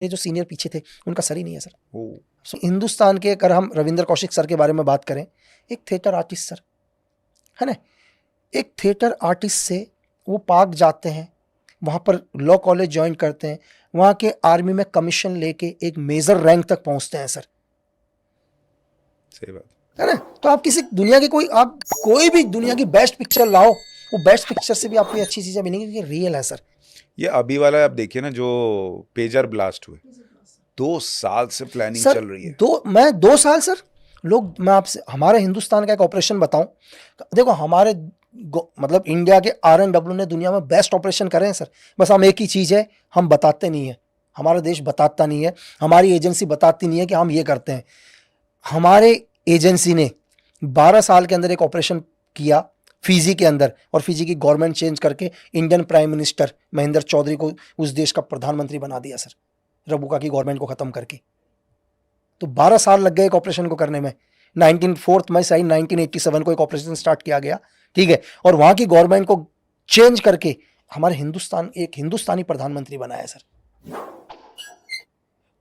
ये जो सीनियर पीछे थे उनका सर ही नहीं है सर। ओ, सो हिंदुस्तान के अगर हम रविंद्र कौशिक सर के बारे में बात करें, एक थिएटर आर्टिस्ट सर, है ना, एक थिएटर आर्टिस्ट से वो पाक जाते हैं, वहाँ पर लॉ कॉलेज ज्वाइन करते हैं, वहाँ के आर्मी में कमीशन लेके एक मेजर रैंक तक पहुँचते हैं सर, सही बात। है ना। तो आप किसी दुनिया की आप कोई भी दुनिया की बेस्ट पिक्चर लाओ, वो बेस्ट पिक्चर से भी आपको ये अच्छी चीज़ें मिलेंगी क्योंकि रियल है सर। ये अभी वाला आप देखिए ना, जो पेजर ब्लास्ट हुए, 2 साल से प्लानिंग सर चल रही है। 2 साल सर, लोग, मैं आपसे हमारे हिंदुस्तान का एक ऑपरेशन बताऊं, देखो हमारे मतलब इंडिया के RNW ने दुनिया में बेस्ट ऑपरेशन करे हैं सर, बस हम एक ही चीज़ है, हम बताते नहीं है, हमारा देश बताता नहीं है, हमारी एजेंसी बताती नहीं है कि हम ये करते हैं। हमारे एजेंसी ने 12 साल के अंदर एक ऑपरेशन किया फिजी के अंदर, और फिजी की गवर्नमेंट चेंज करके Indian prime minister Mahendra Chaudhry को उस देश का प्रधानमंत्री बना दिया सर, रबुका की गवर्नमेंट को खत्म करके। तो 12 साल लग गए एक ऑपरेशन को करने में। 4 मई 1987 को एक ऑपरेशन स्टार्ट किया गया, ठीक है, और वहां की गवर्नमेंट को चेंज करके हमारे हिंदुस्तान एक हिंदुस्तानी प्रधानमंत्री बनाया सर।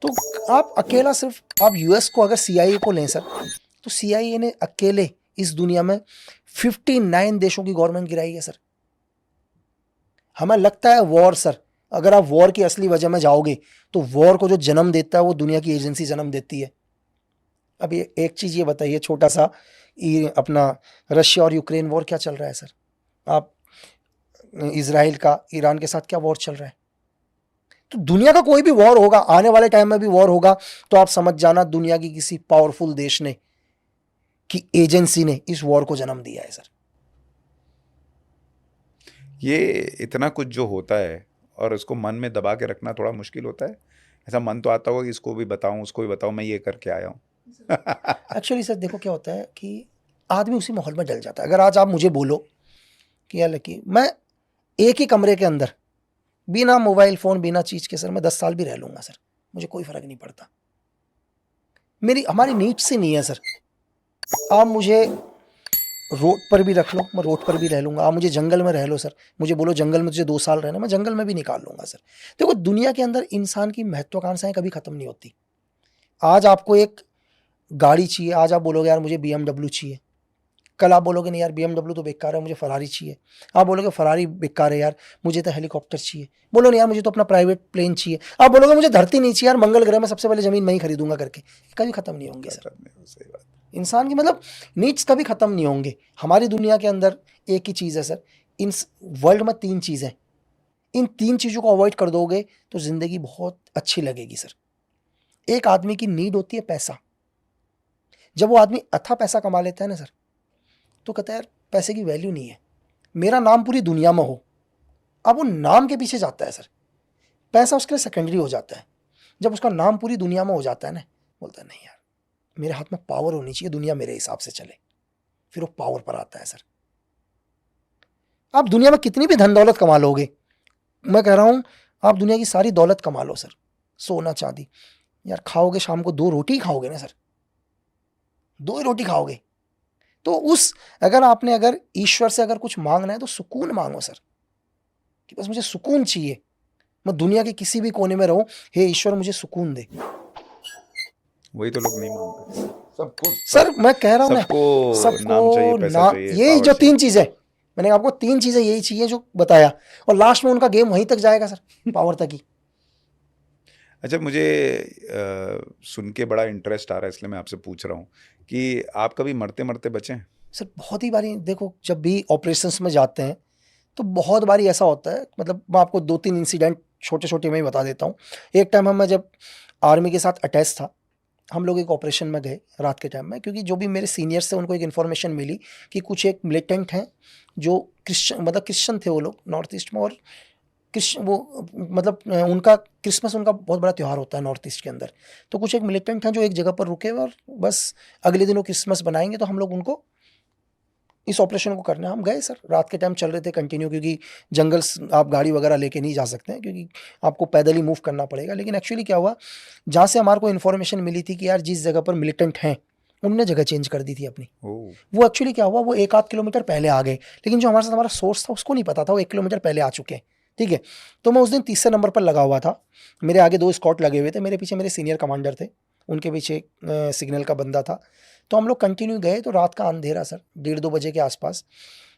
तो आप अकेला सिर्फ आप यूएस को अगर CIA को लें सर, तो CIA ने अकेले इस दुनिया में 59 देशों की गवर्नमेंट गिराई है सर। हमें लगता है वॉर सर, अगर आप वॉर की असली वजह में जाओगे तो वॉर को जो जन्म देता है वो दुनिया की एजेंसी जन्म देती है। अब ये एक चीज़ ये बताइए, छोटा सा, ये अपना रशिया और यूक्रेन वॉर क्या चल रहा है सर, आप इजराइल का ईरान के साथ क्या वॉर चल रहा है। तो दुनिया का कोई भी वॉर होगा, आने वाले टाइम में भी वॉर होगा, तो आप समझ जाना दुनिया की किसी पावरफुल देश ने, की एजेंसी ने इस वॉर को जन्म दिया है सर। ये इतना कुछ जो होता है और उसको मन में दबा के रखना थोड़ा मुश्किल होता है। ऐसा मन तो आता होगा कि इसको भी बताऊं, उसको भी बताऊं, मैं ये करके आया हूँ। एक्चुअली सर देखो क्या होता है कि आदमी उसी माहौल में डल जाता है। अगर आज आप मुझे बोलो कि यार लकी, मैं एक ही कमरे के अंदर बिना मोबाइल फ़ोन बिना चीज़ के सर मैं 10 साल भी रह लूँगा सर, मुझे कोई फ़र्क नहीं पड़ता। हमारी नीड्स ही नहीं है सर। आप मुझे रोड पर भी रख लो, मैं रोड पर भी रह लूँगा। आप मुझे जंगल में रह लो सर, मुझे बोलो जंगल में तुझे 2 साल रहना, मैं जंगल में भी निकाल लूँगा सर। देखो दुनिया के अंदर इंसान की महत्वाकांक्षाएं कभी ख़त्म नहीं होती। आज आपको एक गाड़ी चाहिए, आज आप बोलोगे यार मुझे BMW चाहिए, कल आप बोलोगे नहीं यार BMW तो बेकार है, मुझे फरारी चाहिए। आप बोलोगे फरारी बेकार है यार, मुझे तो हेलीकॉप्टर चाहिए। बोलो नहीं यार मुझे तो अपना प्राइवेट प्लेन चाहिए। आप बोलोगे मुझे धरती नहीं चाहिए यार, मंगल ग्रह में सबसे पहले ज़मीन मैं ही खरीदूंगा करके। कभी ख़त्म नहीं होंगे सर। सही बात। इंसान की मतलब नीड्स कभी ख़त्म नहीं होंगे। हमारी दुनिया के अंदर एक ही चीज़ है सर, इन वर्ल्ड में 3 चीज़ें, इन 3 चीज़ों को अवॉइड कर दोगे तो ज़िंदगी बहुत अच्छी लगेगी सर। एक आदमी की नीड होती है पैसा। जब वो आदमी अथा पैसा कमा लेता है ना सर, तो कहता है यार पैसे की वैल्यू नहीं है, मेरा नाम पूरी दुनिया में हो। अब वो नाम के पीछे जाता है सर, पैसा उसके लिए सेकेंडरी हो जाता है। जब उसका नाम पूरी दुनिया में हो जाता है ना, बोलता है नहीं यार मेरे हाथ में पावर होनी चाहिए, दुनिया मेरे हिसाब से चले, फिर वो पावर पर आता है सर। आप दुनिया में कितनी भी धन दौलत कमा लोगे, मैं कह रहा हूं आप दुनिया की सारी दौलत कमा लो सर, सोना चांदी, यार खाओगे शाम को 2 रोटी खाओगे ना सर, 2 ही रोटी खाओगे। तो अगर ईश्वर से अगर कुछ मांगना है तो सुकून मांगो सर, कि बस मुझे सुकून चाहिए, मैं दुनिया के किसी भी कोने में रहूं, हे ईश्वर मुझे सुकून दे। वही तो लोग नहीं मानते। सबको सर मैं कह रहा हूं ना, सबको नाम चाहिए, सबको पैसा ना, चाहिए, यही पावर जो चाहिए। 3 चीजें मैंने आपको 3 चीजें यही चाहिए जो बताया, और लास्ट में उनका गेम वहीं तक जाएगा सर, पावर तक ही। अच्छा, मुझे सुन के बड़ा इंटरेस्ट आ रहा है, इसलिए मैं आपसे पूछ रहा हूँ कि आप कभी मरते मरते बचे हैं? सर बहुत ही बारी देखो, जब भी ऑपरेशंस में जाते हैं तो बहुत बारी ऐसा होता है, मतलब मैं आपको 2-3 इंसिडेंट छोटे छोटे में ही बता देता हूँ। एक टाइम मैं जब आर्मी के साथ अटैच था, हम लोग एक ऑपरेशन में गए रात के टाइम में, क्योंकि जो भी मेरे सीनियर्स थे उनको एक इन्फॉर्मेशन मिली कि कुछ एक मिलिटेंट हैं जो क्रिश्चियन थे वो लोग नॉर्थ ईस्ट में, और क्रिश्चियन वो मतलब उनका क्रिसमस उनका बहुत बड़ा त्यौहार होता है नॉर्थ ईस्ट के अंदर। तो कुछ एक मिलिटेंट हैं जो एक जगह पर रुके हुए और बस अगले दिन वो क्रिसमस बनाएंगे, तो हम लोग उनको इस ऑपरेशन को करने हम गए सर। रात के टाइम चल रहे थे कंटिन्यू, क्योंकि जंगल आप गाड़ी वगैरह लेके नहीं जा सकते हैं, क्योंकि आपको पैदल ही मूव करना पड़ेगा। लेकिन एक्चुअली क्या हुआ, जहाँ से हमारे को इन्फॉर्मेशन मिली थी कि यार जिस जगह पर मिलिटेंट हैं उनने जगह चेंज कर दी थी अपनी। ओह, वो एक्चुअली क्या हुआ, वो 1-8 किलोमीटर पहले आ गए, लेकिन जो हमारे साथ हमारा सोर्स था उसको नहीं पता था वो 1 किलोमीटर पहले आ चुके हैं। ठीक है। तो मैं उस दिन तीसरे नंबर पर लगा हुआ था, मेरे आगे 2 स्कॉट लगे हुए थे, मेरे पीछे मेरे सीनियर कमांडर थे, उनके पीछे सिग्नल का बंदा था। तो हम लोग कंटिन्यू गए, तो रात का अंधेरा सर, 1:30-2 बजे के आसपास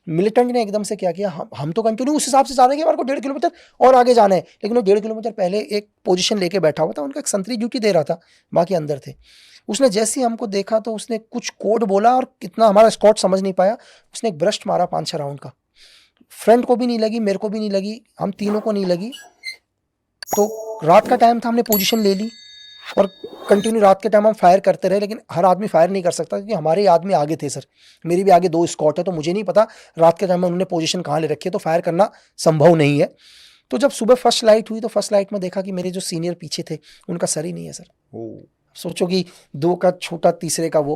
मिलिटेंट ने एकदम से क्या किया, हम तो कंटिन्यू उस हिसाब से जा रहे हैं कि हमारे को 1.5 किलोमीटर और आगे जाना है, लेकिन वो 1.5 किलोमीटर पहले एक पोजीशन लेके बैठा हुआ था, उनका एक संतरी ड्यूटी दे रहा था, बाकी अंदर थे। उसने जैसे ही हमको देखा तो उसने कुछ कोड बोला और कितना हमारा स्कॉट समझ नहीं पाया, उसने एक ब्रस्ट मारा 5-6 राउंड का, फ्रंट को भी नहीं लगी, मेरे को भी नहीं लगी, हम तीनों को नहीं लगी। तो रात का टाइम था, हमने पोजीशन ले ली और कंटिन्यू रात के टाइम हम फायर करते रहे, लेकिन हर आदमी फायर नहीं कर सकता क्योंकि हमारे आदमी आगे थे सर, मेरी भी आगे 2 स्कॉट है, तो मुझे नहीं पता रात के टाइम में उन्होंने पोजीशन कहाँ ले रखी है, तो फायर करना संभव नहीं है। तो जब सुबह फर्स्ट लाइट हुई तो फर्स्ट लाइट में देखा कि मेरे जो सीनियर पीछे थे उनका सर ही नहीं है सर। ओ सोचो कि 2 का छोटा, तीसरे का वो,